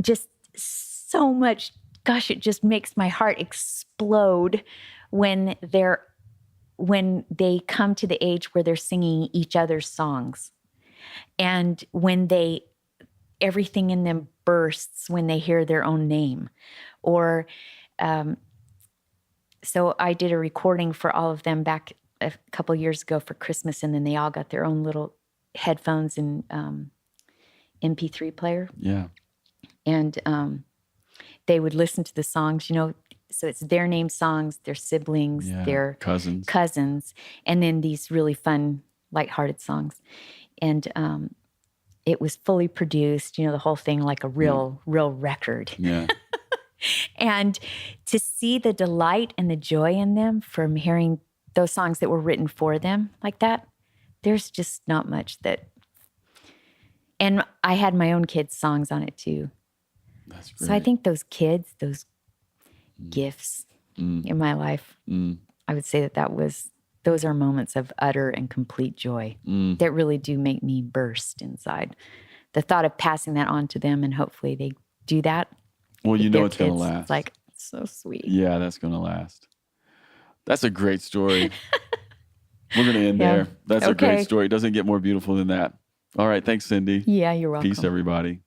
just so much, gosh, it just makes my heart explode when they come to the age where they're singing each other's songs. And when everything in them bursts when they hear their own name. Or, so I did a recording for all of them back a couple years ago for Christmas, and then they all got their own little headphones and MP3 player. Yeah. And they would listen to the songs, so it's their name songs, their siblings, their cousins, and then these really fun, lighthearted songs. And it was fully produced, the whole thing like a real record. Yeah. And to see the delight and the joy in them from hearing those songs that were written for them like that, there's just not much that. And I had my own kids' songs on it too. That's great. So I think those kids, those gifts in my life, I would say those are moments of utter and complete joy that really do make me burst inside. The thought of passing that on to them, and hopefully they do that. Well, it's going to last. It's like, so sweet. Yeah, that's going to last. That's a great story. We're going to end there. That's a great story. It doesn't get more beautiful than that. All right. Thanks, Cindy. Yeah, you're welcome. Peace, everybody.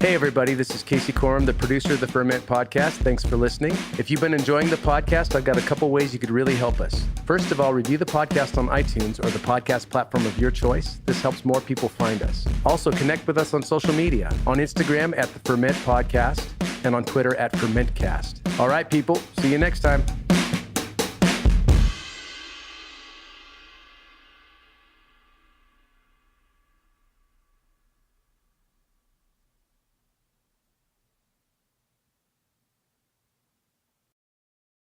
Hey everybody, this is Casey Corum, the producer of the Ferment Podcast. Thanks for listening. If you've been enjoying the podcast, I've got a couple ways you could really help us. First of all, review the podcast on iTunes or the podcast platform of your choice. This helps more people find us. Also, connect with us on social media, on Instagram at the Ferment Podcast and on Twitter at FermentCast. All right, people, see you next time.